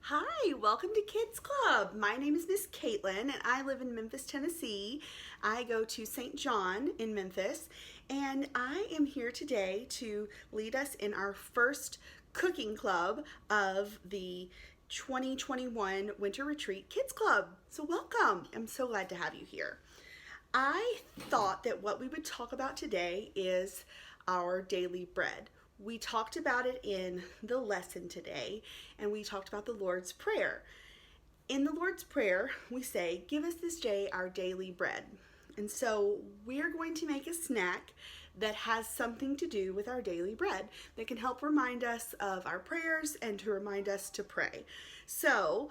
Hi, welcome to Kids Club. My name is Miss Caitlyn and I live in Memphis, Tennessee. I go to St. John in Memphis and I am here today to lead us in our first cooking club of the 2021 Winter Retreat Kids Club. So welcome. I'm so glad to have you here. I thought that what we would talk about today is our daily bread. We talked about it in the lesson today, and we talked about the Lord's Prayer. In the Lord's Prayer, we say, "Give us this day our daily bread." And so we're going to make a snack that has something to do with our daily bread that can help remind us of our prayers and to remind us to pray. So,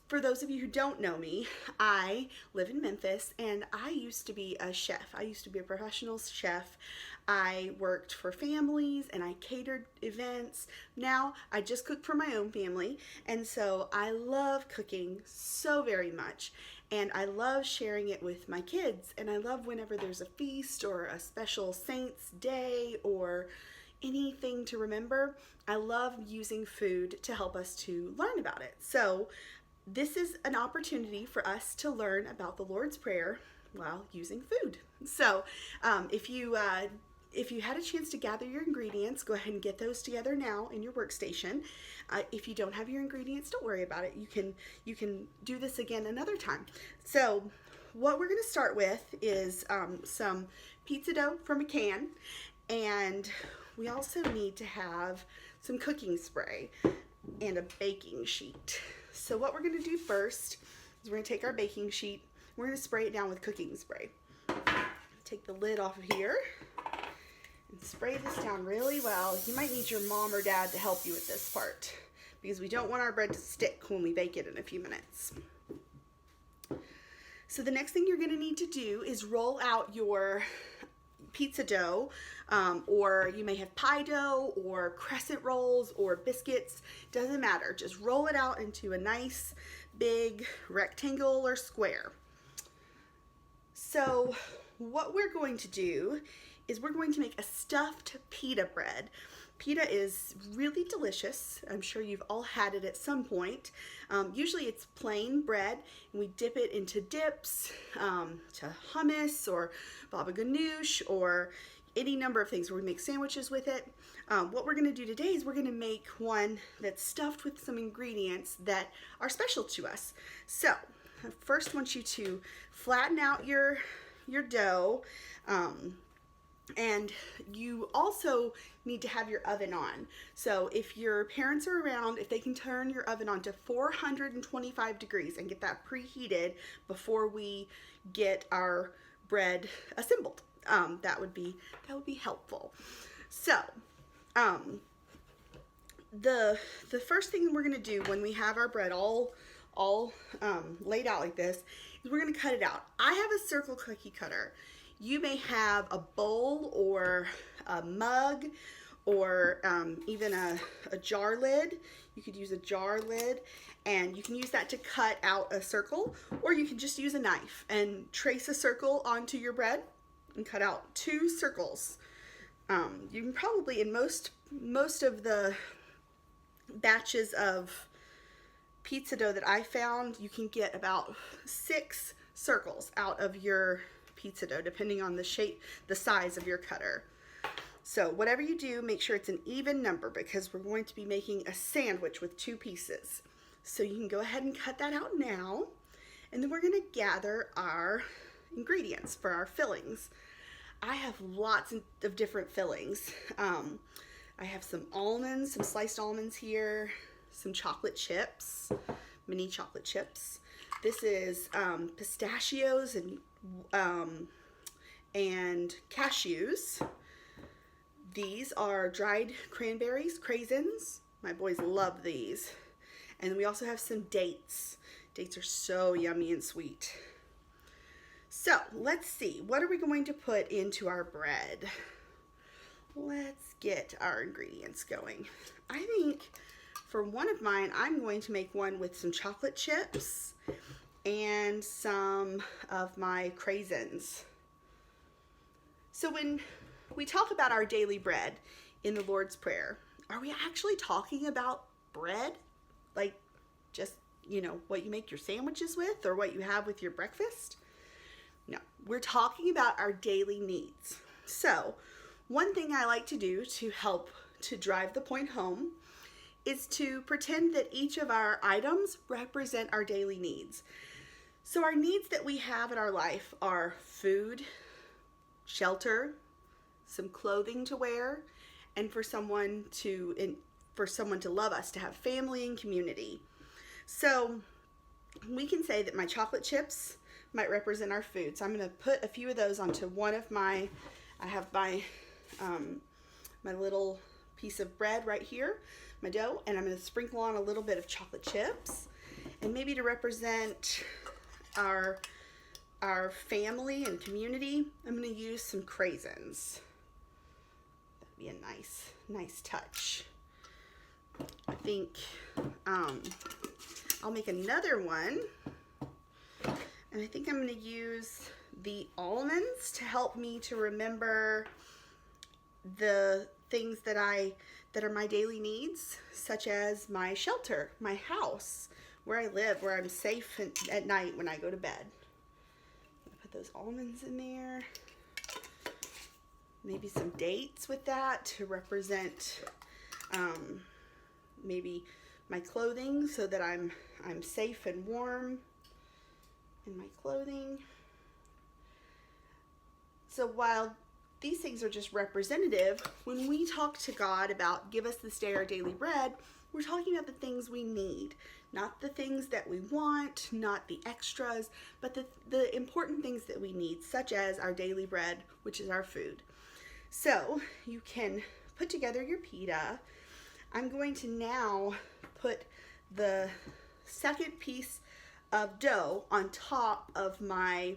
for those of you who don't know me, I live in Memphis and I used to be a chef. I used to be a professional chef. I worked for families and I catered events. Now I just cook for my own family, and so I love cooking so very much. And I love sharing it with my kids, and I love whenever there's a feast or a special Saints Day or anything to remember. I love using food to help us to learn about it. So this is an opportunity for us to learn about the Lord's Prayer while using food. So if you had a chance to gather your ingredients, go ahead and get those together now in your workstation. If you don't have your ingredients, don't worry about it. You can do this again another time. So what we're going to start with is some pizza dough from a can, and we also need to have some cooking spray and a baking sheet. So what we're going to do first is we're going to take our baking sheet, we're going to spray it down with cooking spray. Take the lid off of here and spray this down really well. You might need your mom or dad to help you with this part because we don't want our bread to stick when we bake it in a few minutes. So the next thing you're going to need to do is roll out your pizza dough, or you may have pie dough or crescent rolls or biscuits. Doesn't matter. Just roll it out into a nice big rectangle or square. So what we're going to do is we're going to make a stuffed pita bread. Pita is really delicious. I'm sure you've all had it at some point. Usually it's plain bread, and we dip it into dips, to hummus or baba ganoush or any number of things where we make sandwiches with it. What we're gonna do today is we're gonna make one that's stuffed with some ingredients that are special to us. So I first want you to flatten out your dough, and you also need to have your oven on. So if your parents are around, if they can turn your oven on to 425 degrees and get that preheated before we get our bread assembled, that would be helpful. So the first thing we're going to do when we have our bread all laid out like this is we're going to cut it out. I have a circle cookie cutter. You may have a bowl or a mug or even a jar lid. You could use a jar lid, and you can use that to cut out a circle, or you can just use a knife and trace a circle onto your bread and cut out 2 circles. You can probably, in most of the batches of pizza dough that I found, you can get about 6 circles out of your pizza dough, depending on the shape, the size of your cutter. So whatever you do, make sure it's an even number because we're going to be making a sandwich with 2 pieces. So you can go ahead and cut that out now, and then we're going to gather our ingredients for our fillings. I have lots of different fillings. I have some almonds, some sliced almonds here, some chocolate chips, mini chocolate chips. This is pistachios and cashews. These are dried cranberries, craisins. My boys love these. And we also have some dates. Dates are so yummy and sweet. So let's see, what are we going to put into our bread? Let's get our ingredients going. I think for one of mine, I'm going to make one with some chocolate chips and some of my craisins. So when we talk about our daily bread in the Lord's Prayer, are we actually talking about bread? like just, what you make your sandwiches with or what you have with your breakfast. No, we're talking about our daily needs. So one thing I like to do to help to drive the point home is to pretend that each of our items represent our daily needs. So our needs that we have in our life are food, shelter, some clothing to wear, and for someone to love us, to have family and community. So we can say that my chocolate chips might represent our food. So I'm going to put a few of those onto one of I have my little piece of bread right here, my dough, and I'm going to sprinkle on a little bit of chocolate chips. And maybe to represent our family and community, I'm going to use some craisins. That'd be a nice touch. I think I'll make another one, and I think I'm going to use the almonds to help me to remember the things that are my daily needs, such as my shelter, my house, where I live, where I'm safe at night when I go to bed. Put those almonds in there. Maybe some dates with that to represent maybe my clothing, so that I'm safe and warm in my clothing. So while these things are just representative, when we talk to God about give us this day our daily bread, we're talking about the things we need, not the things that we want, not the extras, but the important things that we need, such as our daily bread, which is our food. So you can put together your pita. I'm going to now put the second piece of dough on top of my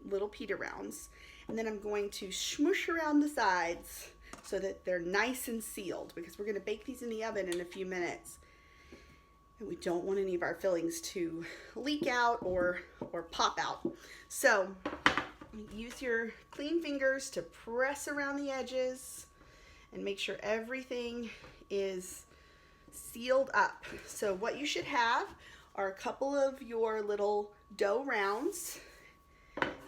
little pita rounds. And then I'm going to smush around the sides so that they're nice and sealed, because we're going to bake these in the oven in a few minutes. And we don't want any of our fillings to leak out or pop out. So use your clean fingers to press around the edges and make sure everything is sealed up. So what you should have are a couple of your little dough rounds,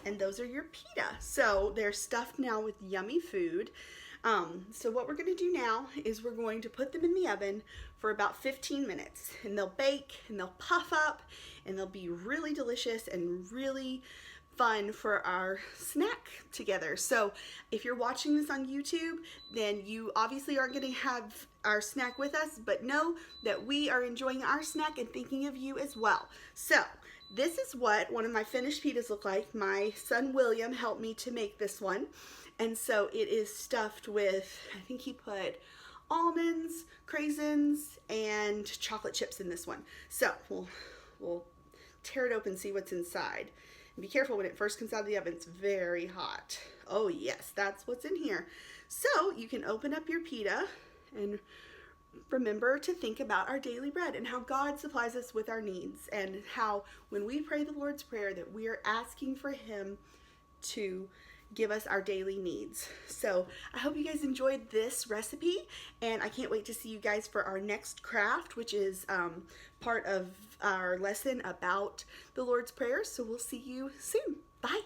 and those are your pita. So they're stuffed now with yummy food. So what we're going to do now is we're going to put them in the oven for about 15 minutes, and they'll bake and they'll puff up and they'll be really delicious and really fun for our snack together. So if you're watching this on YouTube, then you obviously aren't going to have our snack with us, but know that we are enjoying our snack and thinking of you as well. So this is what one of my finished pitas look like. My son William helped me to make this one. And so it is stuffed with, I think he put almonds, craisins, and chocolate chips in this one. So we'll tear it open and see what's inside. And be careful when it first comes out of the oven, it's very hot. Oh yes, that's what's in here. So you can open up your pita and remember to think about our daily bread and how God supplies us with our needs, and how when we pray the Lord's Prayer that we are asking for Him to give us our daily needs. So I hope you guys enjoyed this recipe, and I can't wait to see you guys for our next craft, which is part of our lesson about the Lord's Prayer. So we'll see you soon. Bye.